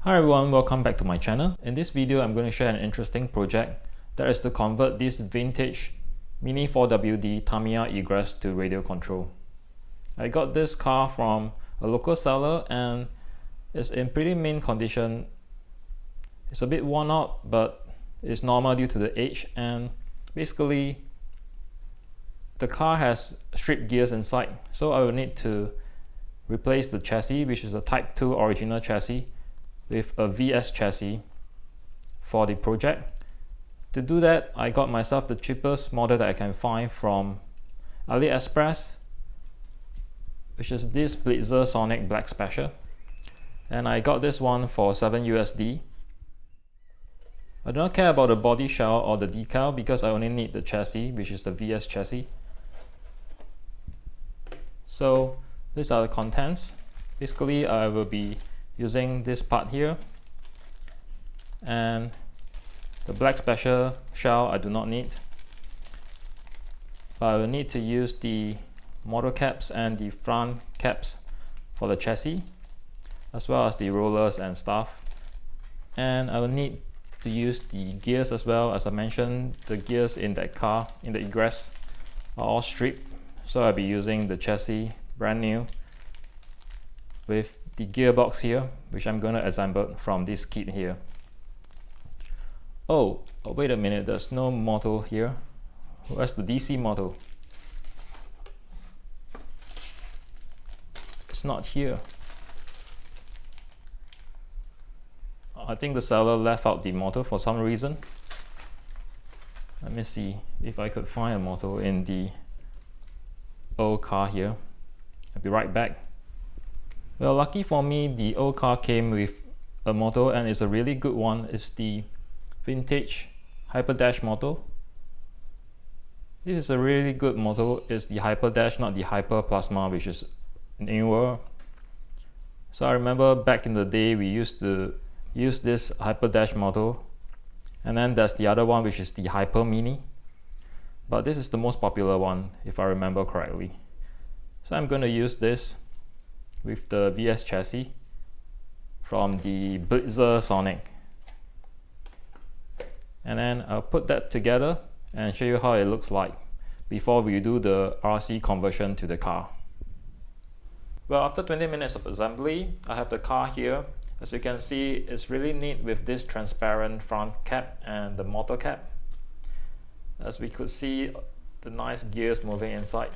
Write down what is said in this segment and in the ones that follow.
Hi everyone, welcome back to my channel. In this video, I'm going to share an interesting project that is to convert this vintage Mini 4WD Tamiya Egress to radio control. I got this car from a local seller and it's in pretty mint condition. It's a bit worn out, but it's normal due to the age, and basically the car has stripped gears inside, so I will need to replace the chassis, which is a Type 2 original chassis, with a VS chassis for the project. To do that, I got myself the cheapest model that I can find from AliExpress, which is this Blitzer Sonic Black Special, and I got this one for $7 USD. I do not care about the body shell or the decal because I only need the chassis, which is the VS chassis. So these are the contents. Basically, I will be using this part here, and the black special shell I do not need, but I will need to use the motor caps and the front caps for the chassis, as well as the rollers and stuff. And I will need to use the gears as well. As I mentioned, the gears in that car, in the Egress, are all stripped, so I'll be using the chassis brand new with the gearbox here, which I'm going to assemble from this kit here. Oh, wait a minute, there's no model here. Where's the DC model? It's not here. I think the seller left out the model for some reason. Let me see if I could find a model in the old car here. I'll be right back. Well, lucky for me, the old car came with a model, and it's a really good one. It's the vintage Hyper Dash model. This is a really good model. It's the Hyper Dash, not the Hyper Plasma, which is newer. So I remember back in the day we used to use this Hyper Dash model, and then there's the other one, which is the Hyper Mini, but this is the most popular one if I remember correctly. So I'm going to use this with the VS chassis from the Blitzer Sonic, and then I'll put that together and show you how it looks like before we do the RC conversion to the car. Well, after 20 minutes of assembly, I have the car here. As you can see, it's really neat with this transparent front cap and the motor cap. As we could see, the nice gears moving inside.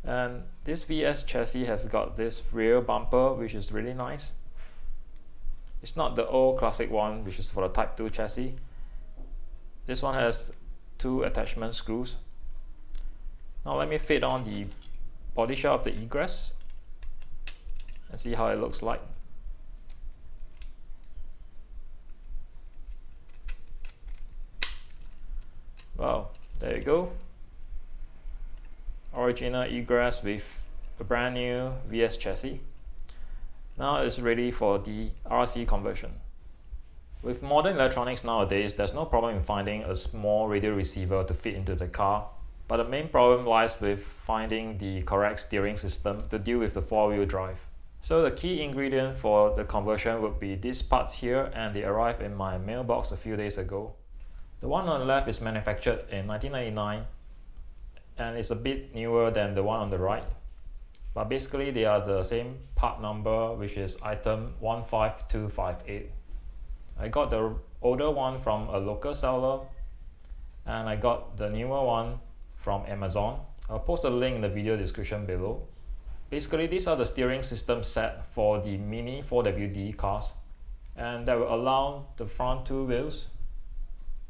And this VS chassis has got this rear bumper, which is really nice. It's not the old classic one, which is for the Type 2 chassis. This one has 2 attachment screws. Now let me fit on the body shell of the Egress and see how it looks like. Wow, there you go. Original Egress with a brand new VS chassis. Now it's ready for the RC conversion. With modern electronics nowadays, there's no problem in finding a small radio receiver to fit into the car, but the main problem lies with finding the correct steering system to deal with the 4-wheel drive. So the key ingredient for the conversion would be these parts here, and they arrived in my mailbox a few days ago. The one on the left is manufactured in 1999 and it's a bit newer than the one on the right, but basically they are the same part number, which is item 15258. I got the older one from a local seller, and I got the newer one from Amazon. I'll post a link in the video description below. Basically, these are the steering system set for the Mini 4WD cars, and that will allow the front 2 wheels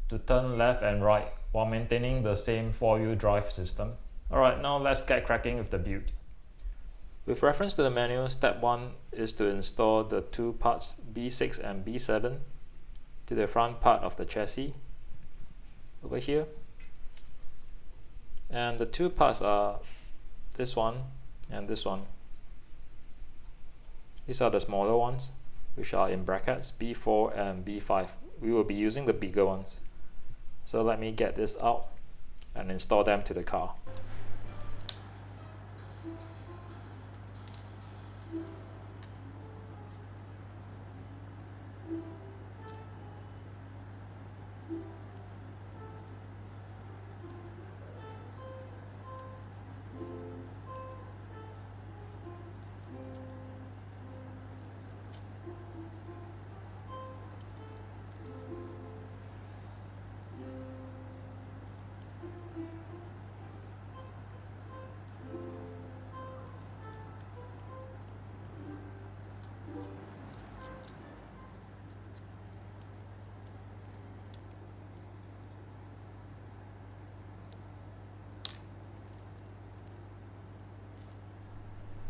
to turn left and right while maintaining the same 4-wheel drive system. Alright, now let's get cracking with the build. With reference to the manual, step 1 is to install the 2 parts B6 and B7 to the front part of the chassis over here. And the 2 parts are this one and this one. These are the smaller ones, which are in brackets B4 and B5. We will be using the bigger ones. So let me get this out and install them to the car.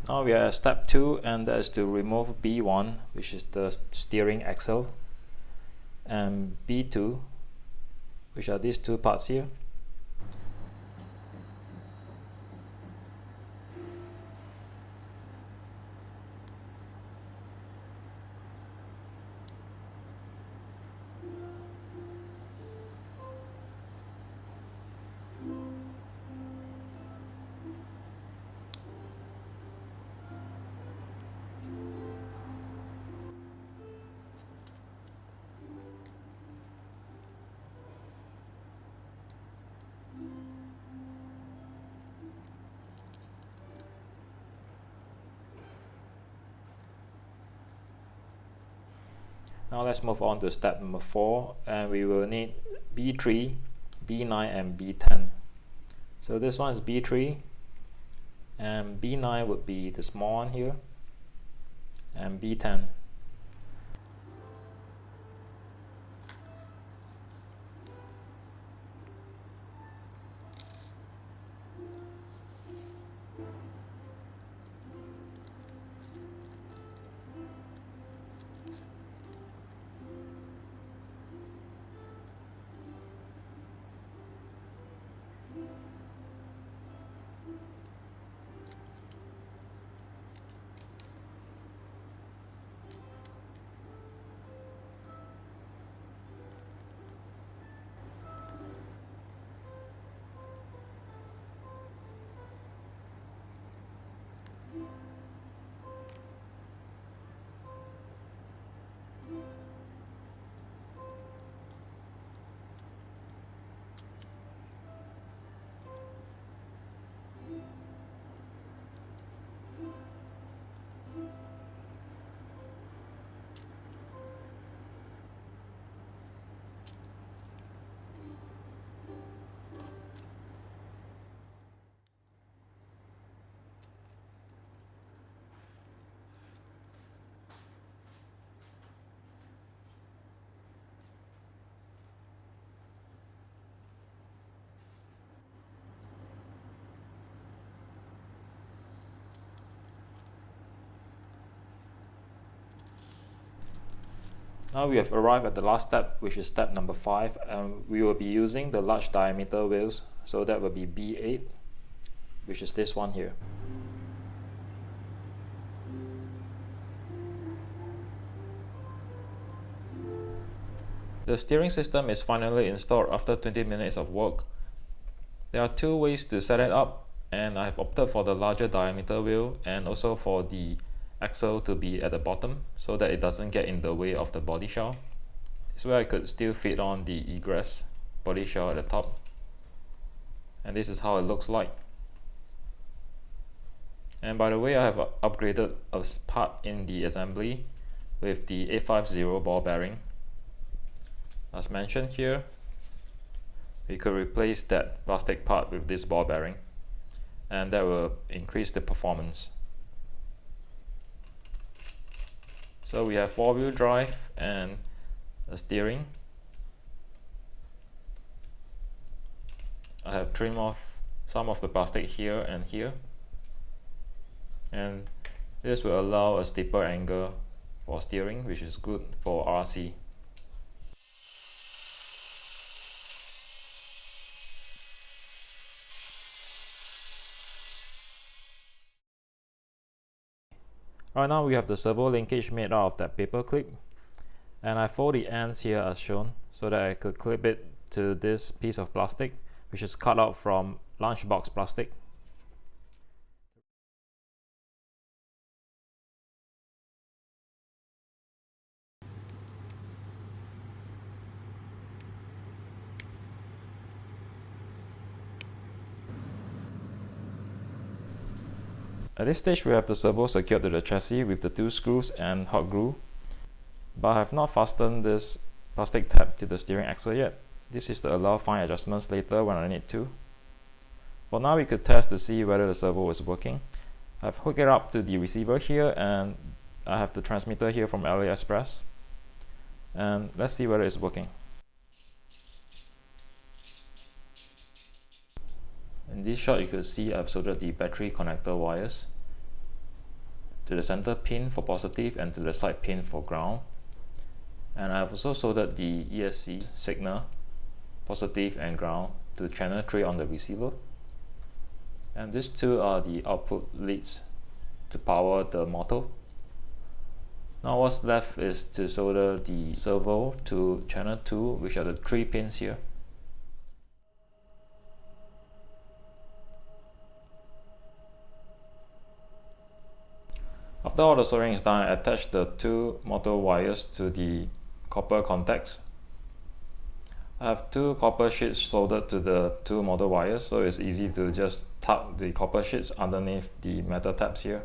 Now we are at step 2, and that is to remove B1, which is the steering axle, and B2, which are these two parts here. Now let's move on to step number 4, and we will need B3, B9 and B10. So this one is B3, and B9 would be the small one here, and B10. Now we have arrived at the last step, which is step number 5, and we will be using the large diameter wheels, so that will be B8, which is this one here. The steering system is finally installed after 20 minutes of work. There are two ways to set it up, and I have opted for the larger diameter wheel and also for the axle to be at the bottom so that it doesn't get in the way of the body shell. This way I could still fit on the egress body shell at the top, and this is how it looks like. And by the way, I have upgraded a part in the assembly with the 850 ball bearing. As mentioned here, we could replace that plastic part with this ball bearing, and that will increase the performance. So we have 4-wheel drive and a steering. I have trimmed off some of the plastic here and here, and this will allow a steeper angle for steering, which is good for RC. Right now we have the servo linkage made out of that paper clip, and I fold the ends here as shown so that I could clip it to this piece of plastic, which is cut out from lunchbox plastic. At this stage we have the servo secured to the chassis with the 2 screws and hot glue, but I have not fastened this plastic tab to the steering axle yet. This is to allow fine adjustments later when I need to. For now we could test to see whether the servo is working. I've hooked it up to the receiver here, and I have the transmitter here from AliExpress, and let's see whether it's working. In this shot you could see I've soldered the battery connector wires, to the center pin for positive and to the side pin for ground. And I've also soldered the ESC signal, positive and ground, to channel 3 on the receiver. And these two are the output leads to power the motor. Now what's left is to solder the servo to channel 2, which are the 3 pins here. After all the soldering is done, I attach the 2 motor wires to the copper contacts. I have 2 copper sheets soldered to the 2 motor wires, so it's easy to just tuck the copper sheets underneath the metal tabs here.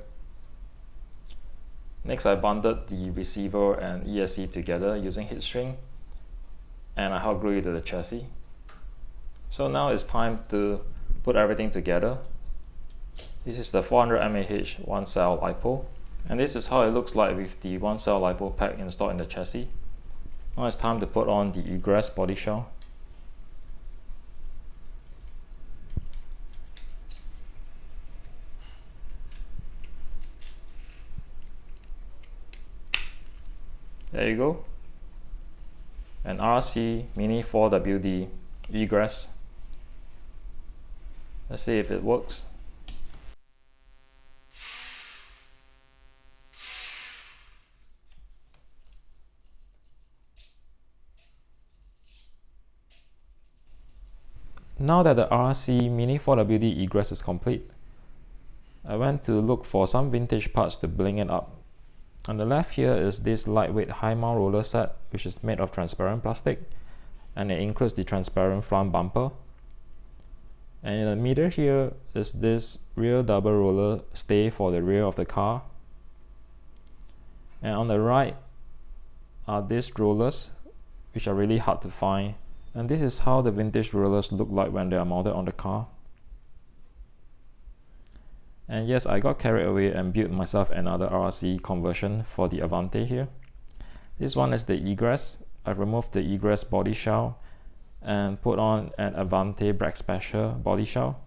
Next, I bonded the receiver and ESC together using heat shrink, and I hot glue it to the chassis. So now it's time to put everything together. This is the 400 mAh 1-cell LiPo, and this is how it looks like with the 1-cell LiPo pack installed in the chassis. Now it's time to put on the egress body shell. There you go. An RC Mini 4WD egress. Let's see if it works. Now that the RC Mini 4WD egress is complete, I went to look for some vintage parts to bling it up. On the left here is this lightweight high mount roller set, which is made of transparent plastic, and it includes the transparent front bumper. And in the middle here is this rear double roller stay for the rear of the car. And on the right are these rollers, which are really hard to find. And this is how the vintage rollers look like when they are mounted on the car. And yes, I got carried away and built myself another RC conversion for the Avante here. This one is the egress. I've removed the egress body shell and put on an Avante Black Special body shell.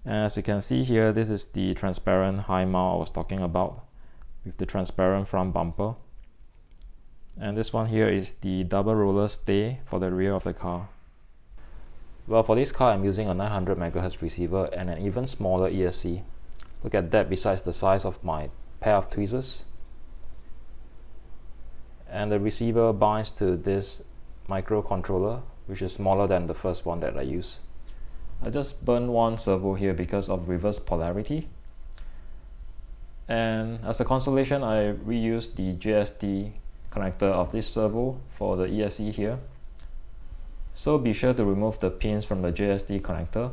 And as you can see here, this is the transparent high mount I was talking about, with the transparent front bumper. And this one here is the double roller stay for the rear of the car. Well, for this car I'm using a 900 MHz receiver and an even smaller ESC. Look at that, besides the size of my pair of tweezers. And the receiver binds to this microcontroller, which is smaller than the first one that I used. I just burned one servo here because of reverse polarity. And as a consolation, I reused the JST connector of this servo for the ESC here. So be sure to remove the pins from the JST connector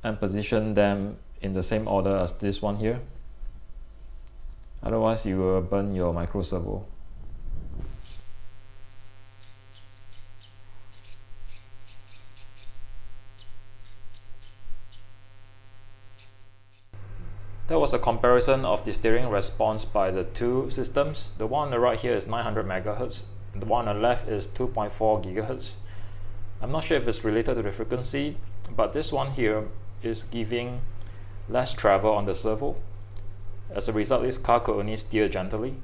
and position them in the same order as this one here. Otherwise you will burn your micro servo. That was a comparison of the steering response by the two systems. The one on the right here is 900 MHz. The one on the left is 2.4 GHz. I'm not sure if it's related to the frequency, but this one here is giving less travel on the servo. As a result, this car could only steer gently.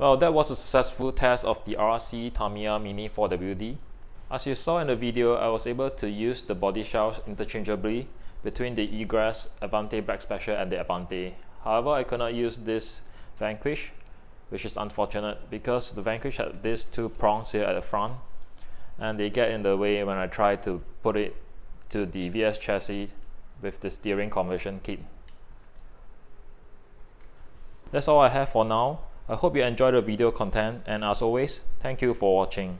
Well, that was a successful test of the RC Tamiya Mini 4WD. As you saw in the video, I was able to use the body shells interchangeably between the Egress, Avante Black Special and the Avante. However, I could not use this Vanquish, which is unfortunate because the Vanquish had these two prongs here at the front and they get in the way when I try to put it to the VS chassis with the steering conversion kit. That's all I have for now. I hope you enjoyed the video content, and as always, thank you for watching.